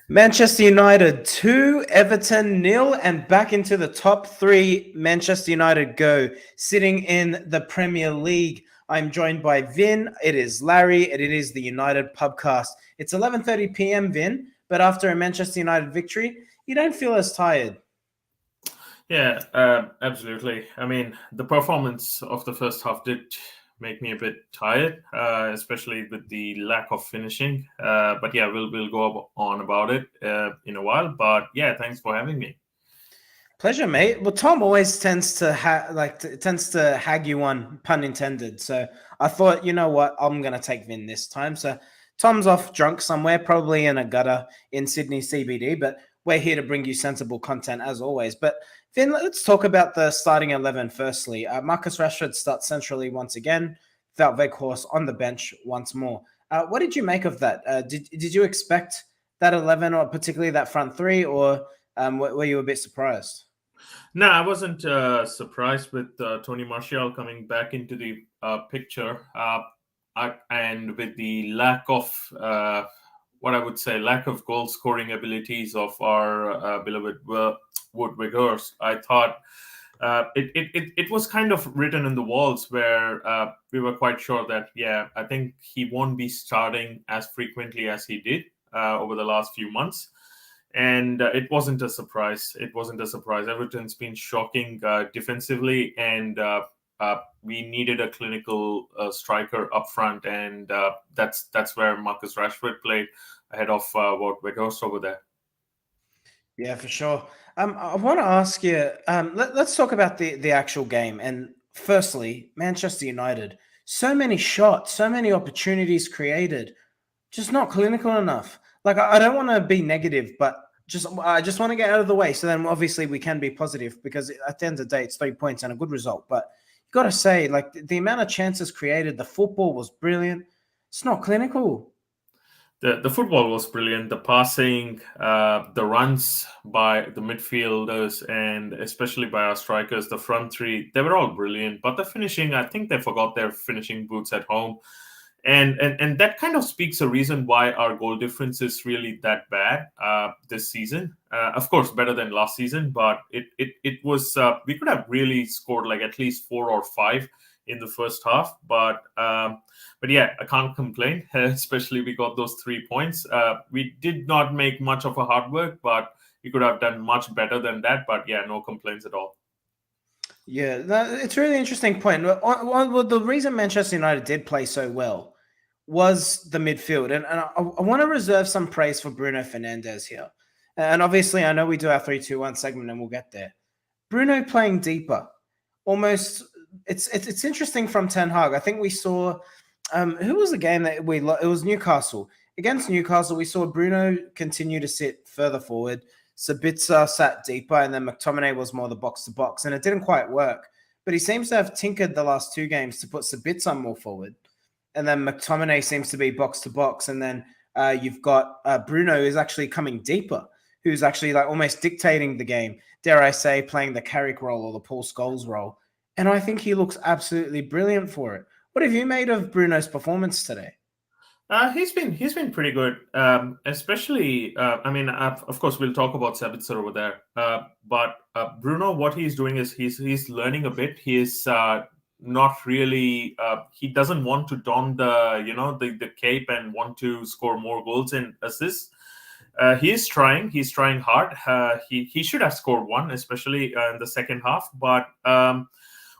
Manchester United 2, Everton nil, and back into the top three. Manchester United go, sitting in the Premier League. I'm joined by Vin. It is Larry, and it is the United Pubcast. It's 11:30 p.m. Vin, but after a Manchester United victory, you don't feel as tired. Yeah, absolutely. I mean, the performance of the first half did make me a bit tired, especially with the lack of finishing. But yeah, we'll go on about it in a while. But yeah, thanks for having me. Pleasure, mate. Well, Tom always tends to tends to hag you on, pun intended. So I thought, you know what, I'm gonna take Vin this time. So Tom's off drunk somewhere, probably in a gutter in Sydney CBD. But we're here to bring you sensible content as always. But Vin, let's talk about the starting 11 firstly. Marcus Rashford starts centrally once again. Wout Weghorst on the bench once more. What did you make of that? Did you expect that 11, or particularly that front three, or were you a bit surprised? No, I wasn't surprised with Tony Martial coming back into the picture, and with the lack of what I would say lack of goal scoring abilities of our beloved Wood Weghorst. I thought it was kind of written in the walls where we were quite sure that I think he won't be starting as frequently as he did over the last few months. And it wasn't a surprise. It wasn't a surprise. Everton's been shocking defensively, and we needed a clinical striker up front, and that's where Marcus Rashford played ahead of what Weghorst over there. Yeah, for sure. I want to ask you. Let's talk about the actual game. And firstly, Manchester United. So many shots, so many opportunities created, just not clinical enough. Like I don't want to be negative, but I just want to get out of the way. So then, obviously, we can be positive because at the end of the day, it's 3 points and a good result. But you got to say, like the amount of chances created, the football was brilliant. It's not clinical. The football was brilliant. The passing, the runs by the midfielders, and especially by our strikers, the front three, they were all brilliant. But the finishing, I think they forgot their finishing boots at home. And that kind of speaks a reason why our goal difference is really that bad this season. Of course, better than last season, but it was we could have really scored like at least 4 or 5 in the first half. But yeah, I can't complain. Especially we got those 3 points. We did not make much of a hard work, but we could have done much better than that. But yeah, no complaints at all. Yeah, it's a really interesting point. Well, the reason Manchester United did play so well was the midfield. And I want to reserve some praise for Bruno Fernandes here. And obviously, I know we do our 3-2-1 segment and we'll get there. Bruno playing deeper, almost. It's interesting from Ten Hag. I think we saw who was the game that it was Newcastle. Against Newcastle, we saw Bruno continue to sit further forward. Sabitzer sat deeper, and then McTominay was more the box-to-box, and it didn't quite work. But he seems to have tinkered the last 2 games to put Sabitzer more forward. And then McTominay seems to be box-to-box, and then you've got Bruno who's actually coming deeper, who's actually like almost dictating the game, dare I say, playing the Carrick role or the Paul Scholes role. And I think he looks absolutely brilliant for it. What have you made of Bruno's performance today? He's been pretty good, especially. I mean, of course, we'll talk about Sabitzer over there. But Bruno, what he's doing is he's learning a bit. He is not really. He doesn't want to don the cape and want to score more goals and assists. He is trying. He's trying hard. He should have scored one, especially in the second half. But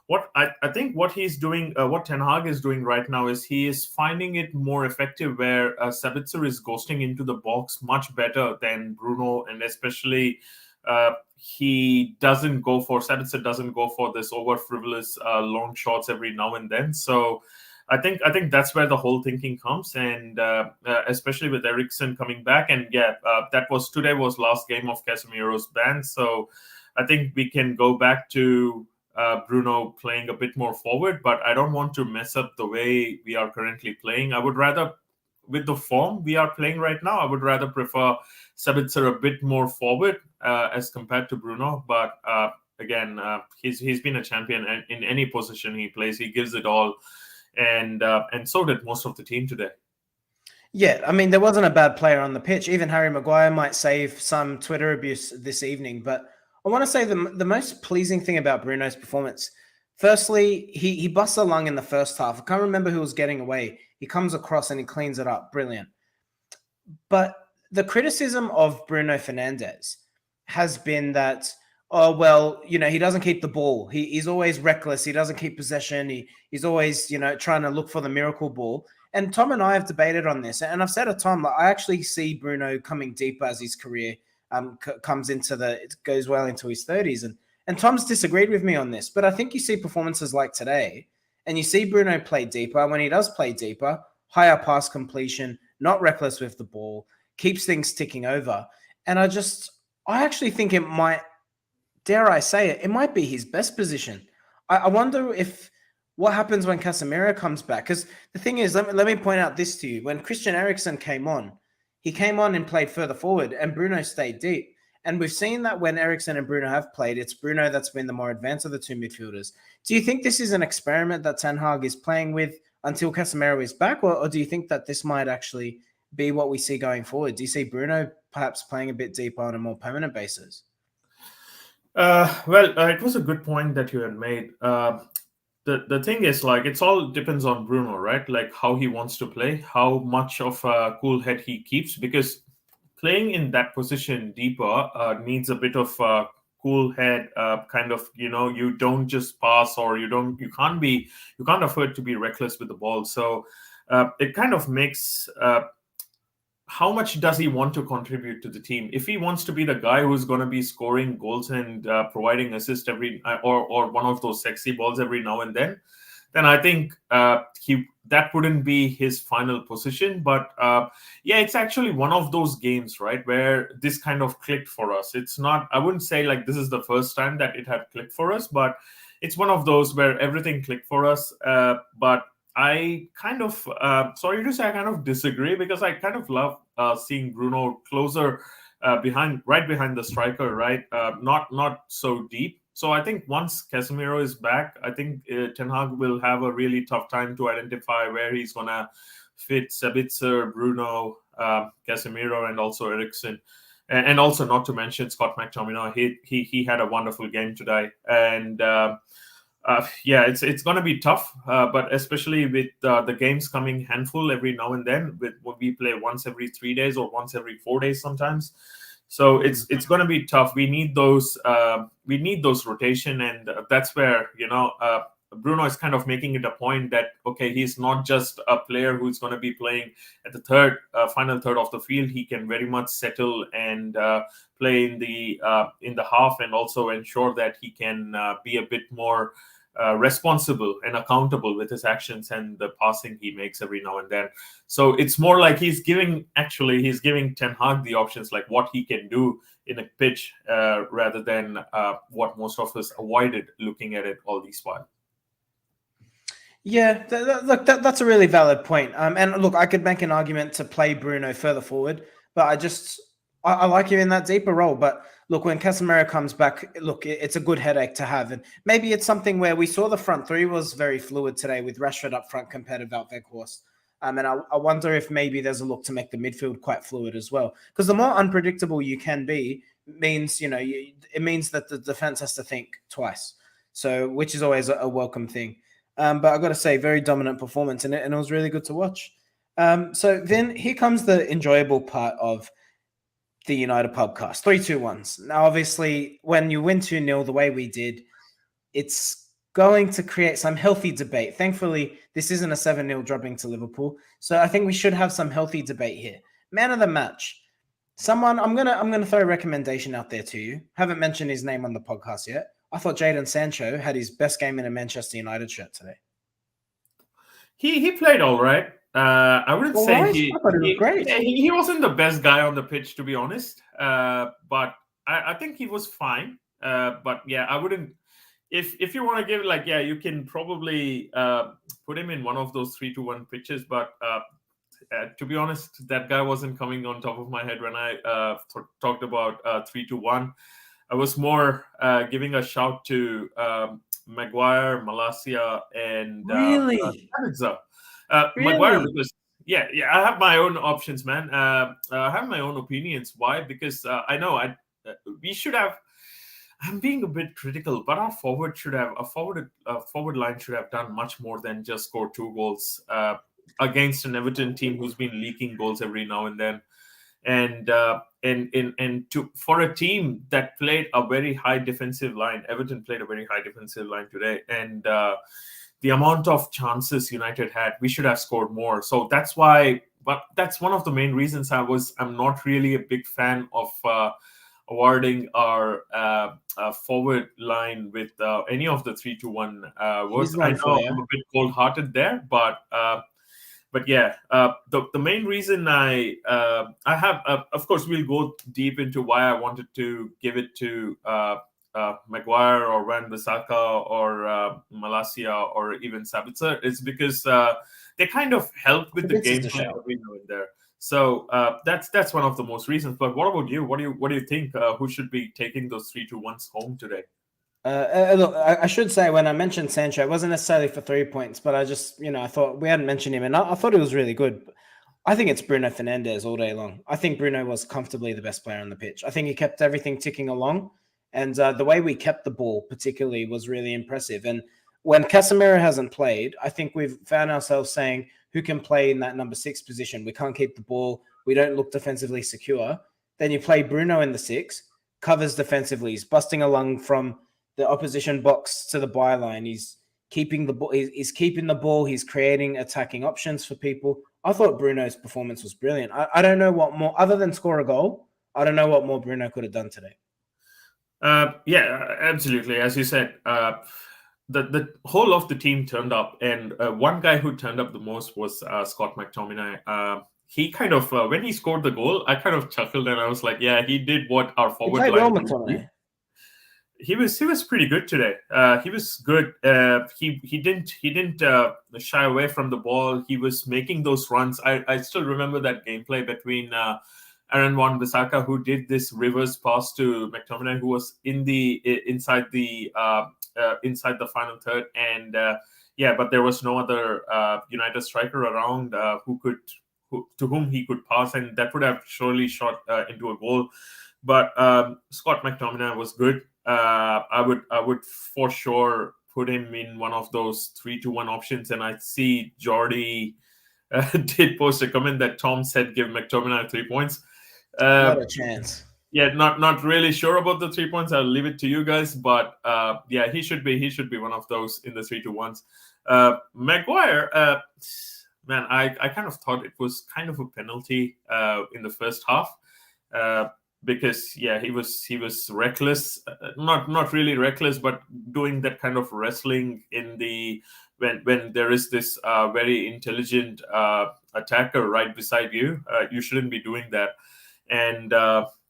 what I think what he's doing, what Ten Hag is doing right now is he is finding it more effective where Sabitzer is ghosting into the box much better than Bruno, and especially Sabitzer doesn't go for this over frivolous long shots every now and then. So I think that's where the whole thinking comes, and especially with Eriksen coming back, and today was last game of Casemiro's ban, so I think we can go back to Bruno playing a bit more forward, but I don't want to mess up the way we are currently playing. I would rather, with the form we are playing right now, I would rather prefer Sabitzer a bit more forward as compared to Bruno. But again, he's been a champion, and in any position he plays, he gives it all, and so did most of the team today. Yeah, I mean, there wasn't a bad player on the pitch. Even Harry Maguire might save some Twitter abuse this evening. But I want to say the most pleasing thing about Bruno's performance, firstly, he busts a lung in the first half. I can't remember who was getting away. He comes across and he cleans it up. Brilliant. But the criticism of Bruno Fernandes has been that, oh, well, he doesn't keep the ball. He's always reckless. He doesn't keep possession. He's always, trying to look for the miracle ball. And Tom and I have debated on this. And I've said to Tom, like, I actually see Bruno coming deeper as his career comes it goes well into his 30s. And Tom's disagreed with me on this. But I think you see performances like today, and you see Bruno play deeper. When he does play deeper, higher pass completion, not reckless with the ball, keeps things ticking over. And I actually think it might, dare I say it, it might be his best position. I wonder if what happens when Casemiro comes back. Because the thing is, let me point out this to you. When Christian Eriksen came on, he came on and played further forward, and Bruno stayed deep. And we've seen that when Eriksen and Bruno have played, it's Bruno that's been the more advanced of the two midfielders. Do you think this is an experiment that Ten Hag is playing with until Casemiro is back, or do you think that this might actually be what we see going forward? Do you see Bruno perhaps playing a bit deeper on a more permanent basis? It was a good point that you had made. The thing is, like, it's all depends on Bruno, right? Like how he wants to play, how much of a cool head he keeps, because playing in that position deeper needs a bit of cool head, kind of, you don't just pass, or you can't afford to be reckless with the ball. So it kind of makes how much does he want to contribute to the team? If he wants to be the guy who's going to be scoring goals and providing assist every or one of those sexy balls every now and then I think that wouldn't be his final position. But yeah, it's actually one of those games, right, where this kind of clicked for us. It's not, I wouldn't say like this is the first time that it had clicked for us, but it's one of those where everything clicked for us. But I kind of, sorry to say, I kind of disagree, because I kind of love seeing Bruno closer, right behind the striker, right? Not so deep. So I think once Casemiro is back, I think Ten Hag will have a really tough time to identify where he's gonna fit Sabitzer, Bruno, Casemiro, and also Eriksen. And also, not to mention Scott McTominay. He had a wonderful game today, and yeah, it's going to be tough, but especially with the games coming handful every now and then, with when we play once every 3 days or once every 4 days sometimes. So it's going to be tough. We need those rotation, and that's where Bruno is kind of making it a point that, okay, he's not just a player who's going to be playing at the final third of the field. He can very much settle and play in the half, and also ensure that he can be a bit more responsible and accountable with his actions and the passing he makes every now and then. So it's more like he's giving Ten Hag the options, like what he can do in a pitch, rather than what most of us avoided looking at it all this while. Yeah, look, that's a really valid point. And look, I could make an argument to play Bruno further forward, but I like him in that deeper role. But look, when Casemiro comes back, look, it's a good headache to have. And maybe it's something where we saw the front three was very fluid today with Rashford up front compared to Wout Weghorst. And I wonder if maybe there's a look to make the midfield quite fluid as well. Because the more unpredictable you can be means, it means that the defense has to think twice. So, which is always a welcome thing. But I've got to say, very dominant performance in it, and it was really good to watch. So then here comes the enjoyable part of the United Pubcast. 3-2-1s. Now, obviously, when you win 2-0 the way we did, it's going to create some healthy debate. Thankfully, this isn't a 7-0 dropping to Liverpool. So I think we should have some healthy debate here. Man of the match. Someone, I'm gonna throw a recommendation out there to you. Haven't mentioned his name on the podcast yet. I thought Jadon Sancho had his best game in a Manchester United shirt today. He played all right. I wouldn't say I thought he was great. He wasn't the best guy on the pitch, to be honest. But I think he was fine. But yeah, I wouldn't. If you want to give like, yeah, you can probably put him in one of those 3-1 pitches. But to be honest, that guy wasn't coming on top of my head when I talked about 3-1. I was more giving a shout to Maguire, Malacia, and Really? Maguire, because Yeah, I have my own options, man. I have my own opinions. Why? Because I know we should have. I'm being a bit critical, but our forward should have forward line should have done much more than just score 2 goals against an Everton team who's been leaking goals every now and then. And to for a team that played a very high defensive line, Everton played a very high defensive line today, and the amount of chances United had, we should have scored more. So that's why. But that's one of the main reasons I'm not really a big fan of awarding our forward line with any of the 3-2-1 Here's votes. I one for know you. I'm a bit cold-hearted there, but yeah, the main reason I have of course we'll go deep into why I wanted to give it to Maguire or Van Bissaka or Malacia or even Sabitzer is because they kind of help with the This is the gameplay show. every now and there. So that's one of the most reasons. But what about you? What do you think? Who should be taking those 3-2-1s home today? Look, I should say when I mentioned Sancho, it wasn't necessarily for 3 points, but I just, I thought we hadn't mentioned him, and I thought he was really good. I think it's Bruno Fernandes all day long. I think Bruno was comfortably the best player on the pitch. I think he kept everything ticking along, and the way we kept the ball, particularly, was really impressive. And when Casemiro hasn't played, I think we've found ourselves saying, who can play in that number 6 position? We can't keep the ball. We don't look defensively secure. Then you play Bruno in the 6, covers defensively. He's busting along from the opposition box to the byline. He's keeping the ball. He's keeping the ball. He's creating attacking options for people. I thought Bruno's performance was brilliant. I don't know what more, other than score a goal, I don't know what more Bruno could have done today. Yeah, absolutely. As you said, the whole of the team turned up, and one guy who turned up the most was Scott McTominay. He kind of when he scored the goal, I kind of chuckled and I was like, "Yeah, he did what our He forward played well, line couldn't do." McTominay. He was pretty good today. He was good. He didn't shy away from the ball. He was making those runs. I still remember that gameplay between Aaron Wan Bissaka, who did this reverse pass to McTominay, who was inside the final third, and yeah, but there was no other United striker around to whom he could pass, and that would have surely shot into a goal. But Scott McTominay was good. I would for sure put him in one of those 3-2-1 options, and I see Jordy did post a comment that Tom said give McTominay 3 points. Not Uh, a chance. yeah, not really sure about the 3 points. I'll leave it to you guys, but yeah, he should be one of those in the 3-2-1s. Maguire, man, I kind of thought it was kind of a penalty in the first half. Because yeah, he was reckless, not really reckless, but doing that kind of wrestling in the when there is this very intelligent attacker right beside you, you shouldn't be doing that. And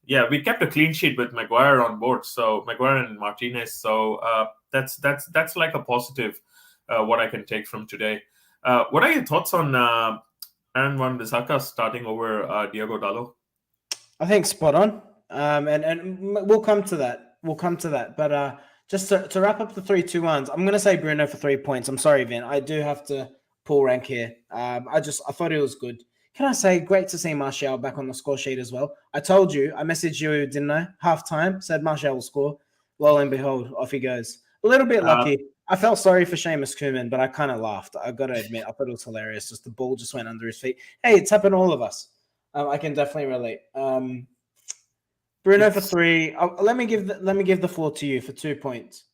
yeah, we kept a clean sheet with Maguire on board, so Maguire and Martinez. So that's like a positive. What I can take from today. What are your thoughts on Aaron Wan Bissaka starting over Diego Dallo? I think spot on. And we'll come to that. We'll come to that. But just to wrap up the 3-2-1s, I'm gonna say Bruno for 3 points. I'm sorry, Vin. I do have to pull rank here. I thought it was good. Can I say great to see Martial back on the score sheet as well? I told you, I messaged you, didn't I? Half time, said Martial will score. Lo and behold, off he goes. A little bit Uh, lucky. I felt sorry for Seamus Koeman, but I kind of laughed. I got to admit, I thought it was hilarious. Just the ball just went under his feet. Hey, it's happened to all of us. I can definitely relate. Bruno for it's 3. Let me give the floor to you for 2 points.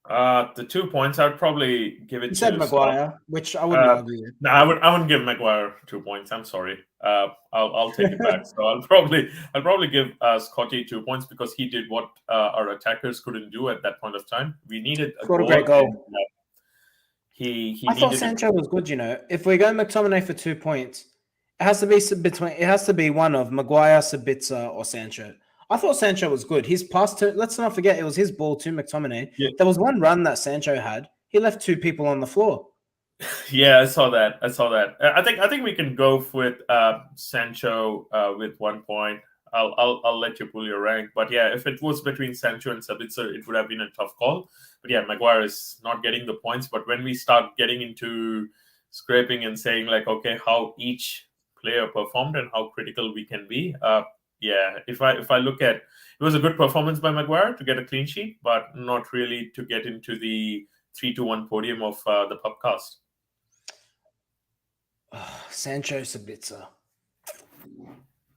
the 2 points. I'd probably give You it said to Scott. Maguire, which I wouldn't argue with. No, I wouldn't give Maguire 2 points. I'm sorry. I'll take it back. So I'll probably give Scotty 2 points because he did what our attackers couldn't do at that point of time. We needed a Scored a goal, great and goal. he I thought needed it. Sancho was good. If we go McTominay for 2 points, it has to be between. It has to be one of Maguire, Sabitzer, or Sancho. I thought Sancho was good. His pass to, let's not forget, it was his ball to McTominay. Yeah, There was one run that Sancho had. He left 2 people on the floor. yeah, I saw that. I think we can go with Sancho with 1 point. I'll let you pull your rank, but yeah, if it was between Sancho and Sabitzer, it would have been a tough call. But yeah, Maguire is not getting the points. But when we start getting into scraping and saying like, okay, how each player performed and how critical we can be. Yeah, if I look at, it was a good performance by Maguire to get a clean sheet, but not really to get into the 3-1 podium of the Pubcast. Sancho Sabitzer.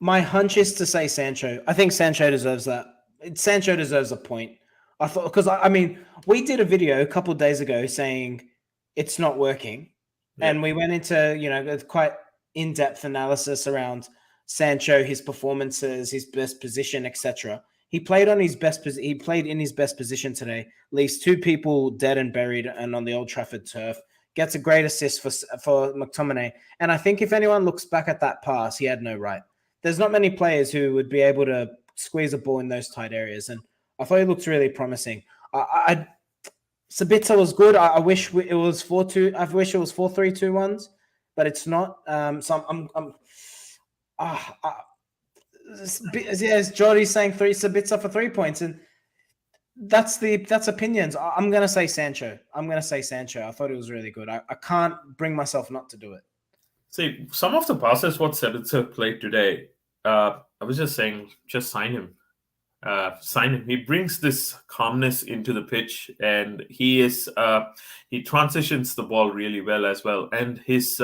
My hunch is to say Sancho. I think Sancho deserves that. Sancho deserves a point. I thought, because I mean, we did a video a couple of days ago saying it's not working, and we went into quite in-depth analysis around Sancho, his performances, his best position, etc. He played on his best. He played in his best position today. Leaves two people dead and buried, and on the Old Trafford turf. Gets a great assist for McTominay. And I think if anyone looks back at that pass, he had no right. There's not many players who would be able to squeeze a ball in those tight areas. And I thought he looked really promising. Sabitzer was good. I wish it was 4-2. I wish it was 4-3-2-1s, but it's not. As Jordy's saying, Sabitzer for 3 points. And that's opinions. I'm gonna say Sancho. I thought it was really good. I can't bring myself not to do it. See, some of the passes what Sabitzer played today, I was just saying, just sign him. Sign him. He brings this calmness into the pitch, and he transitions the ball really well as well. And he's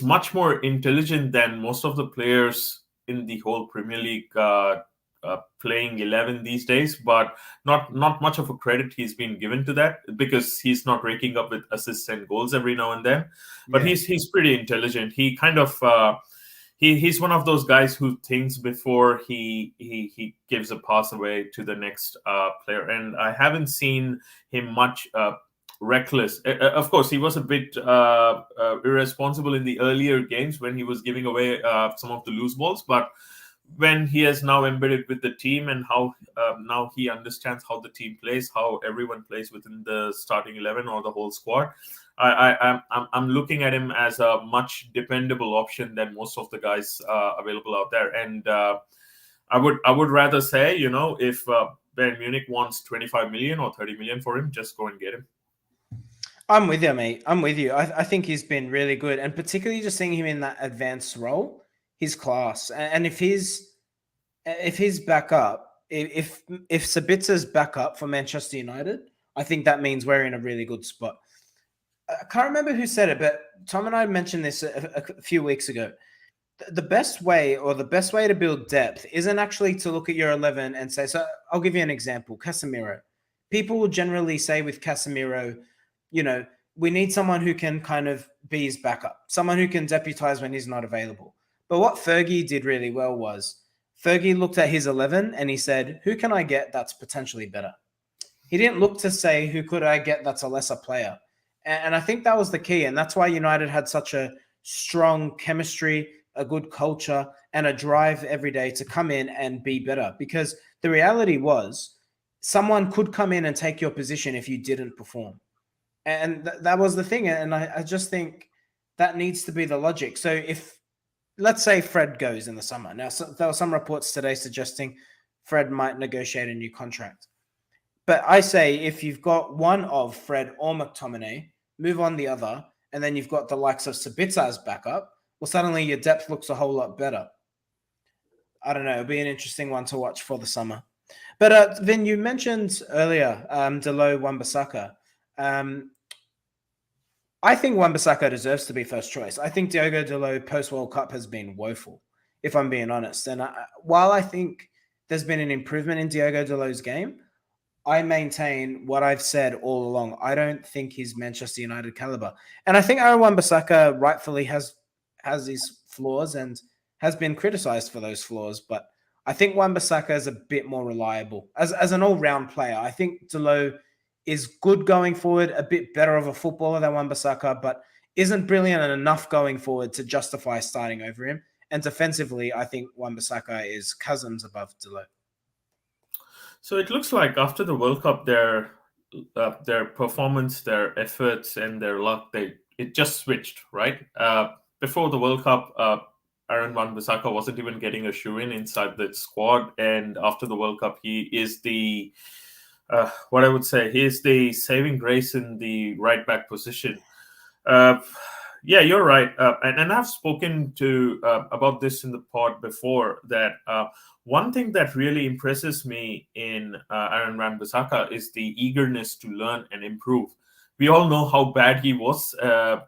much more intelligent than most of the players in the whole Premier League playing 11 these days, but not much of a credit he's been given to that, because he's not raking up with assists and goals every now and then. But he's pretty intelligent. He kind of he's one of those guys who thinks before he gives a pass away to the next player. And I haven't seen him much reckless. Of course, he was a bit irresponsible in the earlier games when he was giving away some of the loose balls, but when he has now embedded with the team and how now he understands how the team plays, how everyone plays within the starting 11 or the whole squad, I'm looking at him as a much dependable option than most of the guys available out there. And I would rather say, if Bayern Munich wants 25 million or 30 million for him, just go and get him. I'm with you, mate. I'm with you. I think he's been really good, and particularly just seeing him in that advanced role, his class. And if he's back up, if Sabitzer's back up for Manchester United, I think that means we're in a really good spot. I can't remember who said it, but Tom and I mentioned this a few weeks ago. The best way to build depth isn't actually to look at your 11 and say, so I'll give you an example. Casemiro. People will generally say with Casemiro, we need someone who can kind of be his backup, someone who can deputize when he's not available. But what Fergie did really well was Fergie looked at his 11 and he said, who can I get that's potentially better? He didn't look to say, who could I get that's a lesser player? And I think that was the key. And that's why United had such a strong chemistry, a good culture, and a drive every day to come in and be better. Because the reality was someone could come in and take your position if you didn't perform. And that was the thing. And I just think that needs to be the logic. So if, let's say Fred goes in the summer. Now, there were some reports today suggesting Fred might negotiate a new contract. But I say if you've got one of Fred or McTominay, move on the other, and then you've got the likes of Sabitzer as backup, well, suddenly your depth looks a whole lot better. I don't know. It'll be an interesting one to watch for the summer. But Vin, you mentioned earlier Dalot Wan-Bissaka. I think Wan-Bissaka deserves to be first choice. I think Diogo Dalot post-World Cup has been woeful, if I'm being honest. And while I think there's been an improvement in Diogo Dalot's game, I maintain what I've said all along. I don't think he's Manchester United caliber. And I think Aaron Wan-Bissaka rightfully has his flaws and has been criticized for those flaws. But I think Wan-Bissaka is a bit more reliable. As an all-round player, I think Dalot is good going forward, a bit better of a footballer than Wan-Bissaka, but isn't brilliant enough going forward to justify starting over him. And defensively, I think Wan-Bissaka is cousins above Dalot. So it looks like after the World Cup, their performance, their efforts, and their luck, it just switched, right? Before the World Cup, Aaron Wan-Bissaka wasn't even getting a shoe-in inside the squad, and after the World Cup, he is the he is the saving grace in the right back position. Yeah, you're right, and I've spoken to about this in the pod before. That one thing that really impresses me in Aaron Wan-Bissaka is the eagerness to learn and improve. We all know how bad he was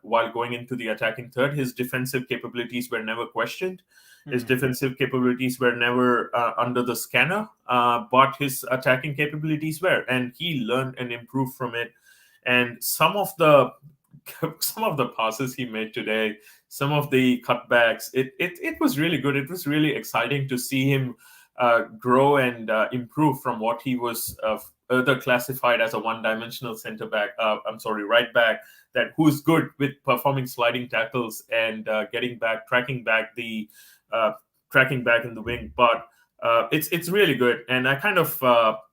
while going into the attacking third. His defensive capabilities were never questioned. His Hmm. defensive capabilities were never under the scanner, but his attacking capabilities were, and he learned and improved from it. And some of the passes he made today, some of the cutbacks, it was really good. It was really exciting to see him grow and improve from what he was either classified as a one-dimensional center back. I'm sorry, right back, that who's good with performing sliding tackles and getting back, uh, tracking back in the wing, but. It's really good, and I kind of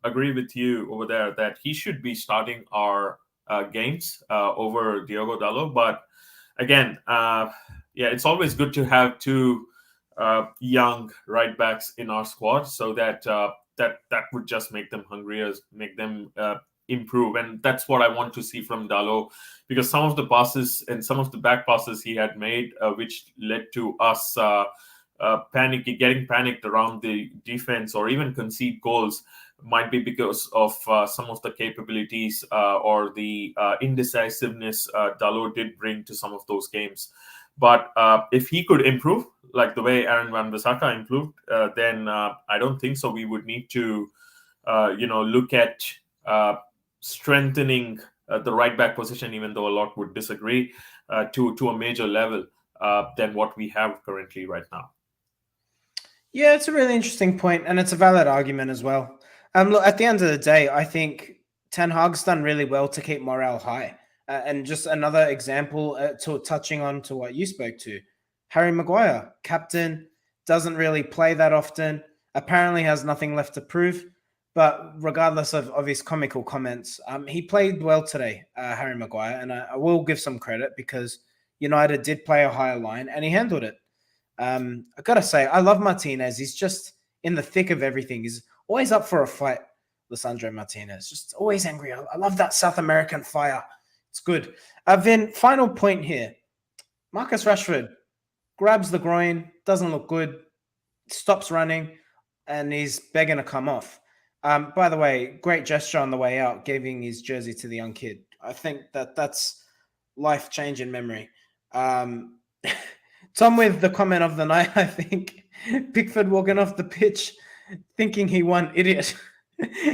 agree with you over there that he should be starting our games over Diogo Dalot. But again, yeah, it's always good to have two young right backs in our squad, so that that would just make them hungrier, make them improve, and that's what I want to see from Dalot, because some of the passes and some of the back passes he had made, which led to us. Getting panicked around the defense, or even concede goals, might be because of some of the capabilities or the indecisiveness Dalot did bring to some of those games. But if he could improve, like the way Aaron Wan-Bissaka improved, then I don't think so. We would need to, look at strengthening the right back position, even though a lot would disagree, to a major level than what we have currently right now. Yeah, it's a really interesting point, and it's a valid argument as well. Look, at the end of the day, I think Ten Hag's done really well to keep morale high. And just another example to touching on to what you spoke to, Harry Maguire, captain, doesn't really play that often. Apparently, has nothing left to prove. But regardless of his comical comments, he played well today, Harry Maguire, and I will give some credit because United did play a higher line and he handled it. I gotta say, I love Martinez. He's just in the thick of everything. He's always up for a fight. Lissandro Martinez, just always angry. I love that South American fire. It's good. Then final point here. Marcus Rashford grabs the groin, doesn't look good, stops running, and he's begging to come off. By the way, great gesture on the way out, giving his jersey to the young kid. I think that's life changing memory. Um, Tom with the comment of the night, I think. Pickford walking off the pitch thinking he won, idiot.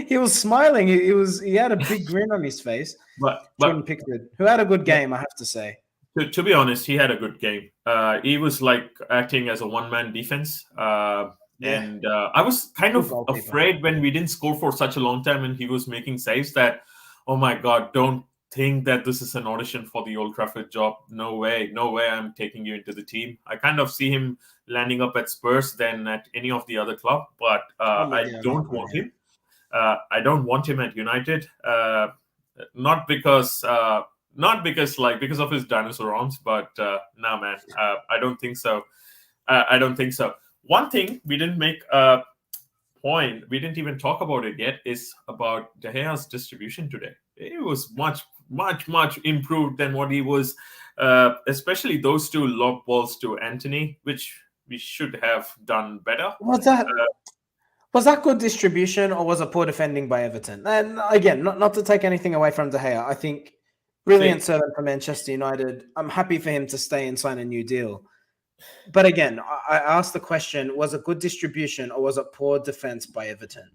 He was smiling. He had a big grin on his face. Jordan But Pickford, who had a good game, I have to say. to be honest, he had a good game. He was like acting as a one-man defense. Yeah, And I was kind good of goalkeeper. afraid when we didn't score for such a long time and he was making saves that, oh my God, don't think that this is an audition for the Old Trafford job. No way, no way I'm taking you into the team. I kind of see him landing up at Spurs than at any of the other club, but Oh I yeah, don't want him. I don't want him at United. Not because because of his dinosaur arms, but nah, man, I don't think so. I don't think so. One thing we didn't make a point, we didn't even talk about it yet, is about De Gea's distribution today. It was much improved than what he was, especially those two lob balls to Anthony, which we should have done better. was that good distribution or was it poor defending by Everton? And again, not to take anything away from De Gea, I think brilliant See, servant for Manchester United. I'm happy for him to stay and sign a new deal. But again, I asked the question: was it good distribution or was it poor defense by Everton?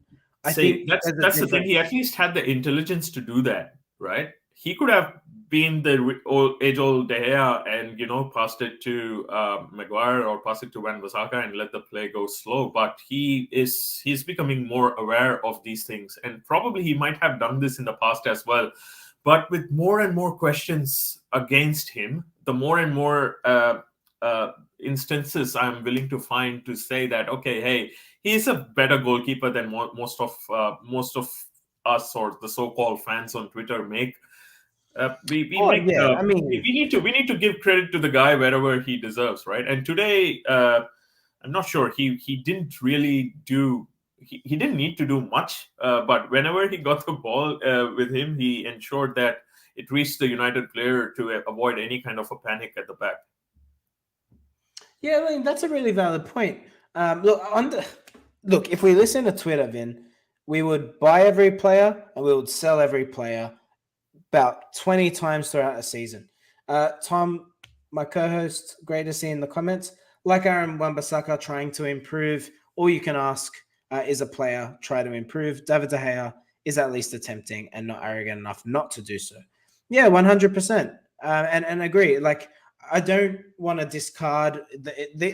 I See, think that's there's a that's the thing. He difference. at least had the intelligence to do that, right? He could have been the age-old De Gea and passed it to Maguire or pass it to Van Bissaka and let the play go slow. But he's becoming more aware of these things, and probably he might have done this in the past as well. But with more and more questions against him, the more and more instances I'm willing to find to say that, okay, hey, he's a better goalkeeper than most of us or the so-called fans on Twitter make. We Oh make yeah, I we mean, need to give credit to the guy wherever he deserves, right? And today, I'm not sure he didn't really do. He didn't need to do much, but whenever he got the ball with him, he ensured that it reached the United player to avoid any kind of a panic at the back. Yeah, I mean, that's a really valid point. Look, if we listen to Twitter, Vin, we would buy every player and we would sell every player about 20 times throughout a season. Tom, my co-host, great to see in the comments. Like Aaron Wan-Bissaka trying to improve, all you can ask is a player try to improve. David De Gea is at least attempting and not arrogant enough not to do so. Yeah, 100%. And agree. Like, I don't want to discard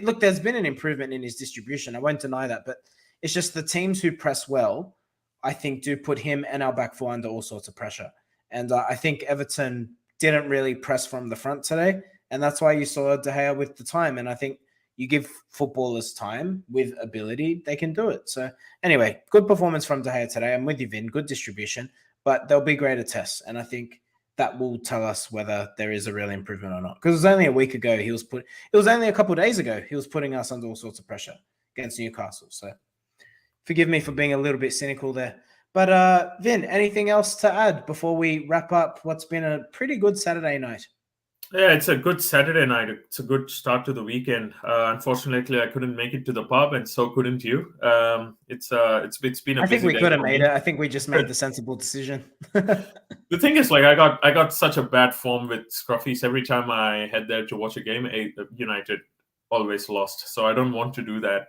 look. There's been an improvement in his distribution. I won't deny that, but it's just the teams who press well, I think, do put him and our back four under all sorts of pressure. And I think Everton didn't really press from the front today, and that's why you saw De Gea with the time. And I think you give footballers time with ability, they can do it. So anyway, good performance from De Gea today. I'm with you, Vin. Good distribution, but there'll be greater tests, and I think that will tell us whether there is a real improvement or not. Because it was only a week ago it was only a couple of days ago he was putting us under all sorts of pressure against Newcastle. So forgive me for being a little bit cynical there. But Vin, anything else to add before we wrap up what's been a pretty good Saturday night? Yeah, it's a good Saturday night. It's a good start to the weekend. Unfortunately, I couldn't make it to the pub, and so couldn't you. It's been a I think busy we day could have for made me. it. I think we just made the sensible decision. The thing is, like, I got such a bad form with Scruffies. Every time I head there to watch a game, United always lost. So I don't want to do that.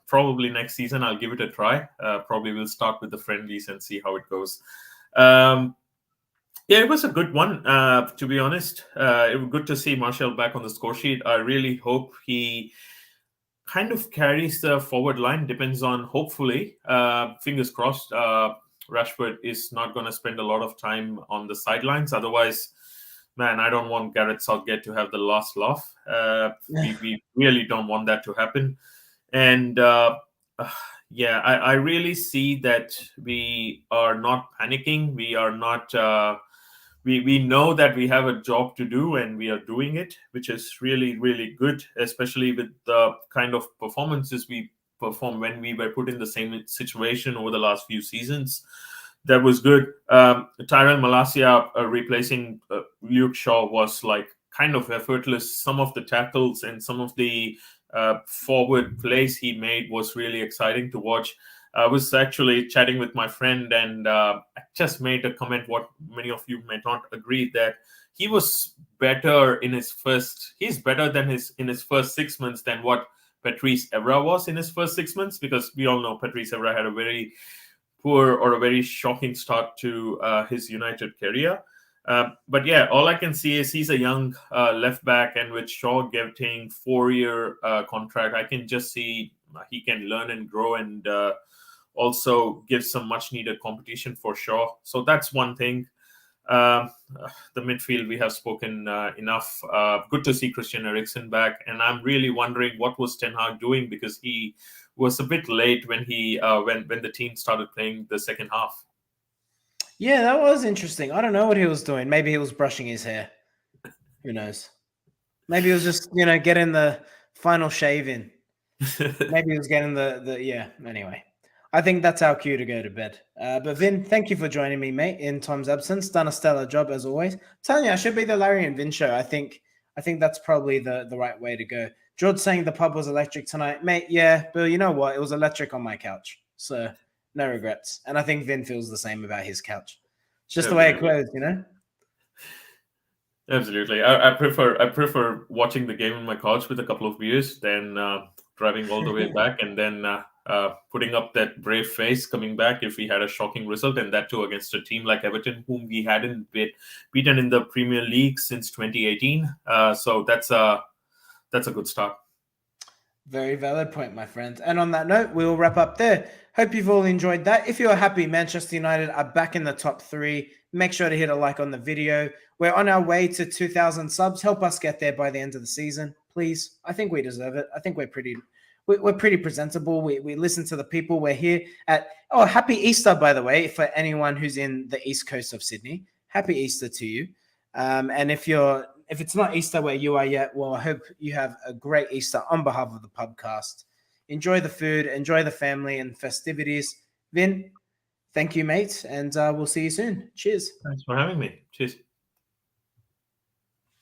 Probably next season I'll give it a try. Probably we'll start with the friendlies and see how it goes. Yeah, it was a good one, to be honest. It was good to see Martial back on the score sheet. I really hope he kind of carries the forward line. Depends on, hopefully, fingers crossed, Rashford is not going to spend a lot of time on the sidelines. Otherwise, man, I don't want Gareth Southgate to have the last laugh. We really don't want that to happen. And yeah, I really see that we are not panicking. We are not. We know that we have a job to do and we are doing it, which is really, really good, especially with the kind of performances we perform when we were put in the same situation over the last few seasons. That was good. Tyrell Malacia replacing Luke Shaw was like kind of effortless. Some of the tackles and some of the forward plays he made was really exciting to watch. I was actually chatting with my friend and I just made a comment what many of you may not agree, that he was better in his first, he's better than in his first 6 months than what Patrice Evra was in his first 6 months, because we all know Patrice Evra had a very poor or a very shocking start to his United career. But yeah, all I can see is he's a young left back, and with Shaw getting 4-year contract, I can just see he can learn and grow and also give some much needed competition for Shaw. So that's one thing. The midfield, we have spoken enough. Good to see Christian Eriksen back, and I'm really wondering what was Ten Hag doing, because he was a bit late when he when the team started playing the second half. Yeah, that was interesting. I don't know what he was doing. Maybe he was brushing his hair. Who knows? Maybe he was just, getting the final shave in. Maybe he was getting the yeah. Anyway, I think that's our cue to go to bed. But Vin, thank you for joining me, mate, in Tom's absence. Done a stellar job as always. I'm telling you, I should be the Larry and Vin show. I think that's probably the right way to go. George saying the pub was electric tonight, mate. Yeah, but you know what? It was electric on my couch, so no regrets. And I think Vin feels the same about his couch. It's just the way it goes, Absolutely. I prefer watching the game on my couch with a couple of beers than driving all the way back and then putting up that brave face coming back if we had a shocking result, and that too against a team like Everton, whom we hadn't beaten in the Premier League since 2018. So that's a good start. Very valid point, my friend. And on that note, we'll wrap up there. Hope you've all enjoyed that. If you're happy Manchester United are back in the top 3, make sure to hit a like on the video. We're on our way to 2,000 subs. Help us get there by the end of the season, please. I think we deserve it. I think we're pretty presentable. We listen to the people. We're here at happy Easter, by the way, for anyone who's in the east coast of Sydney. Happy Easter to you. And if it's not Easter where you are yet, well, I hope you have a great Easter on behalf of the Pubcast. Enjoy the food, enjoy the family and festivities. Vin, thank you, mate, and we'll see you soon. Cheers. Thanks for having me. Cheers.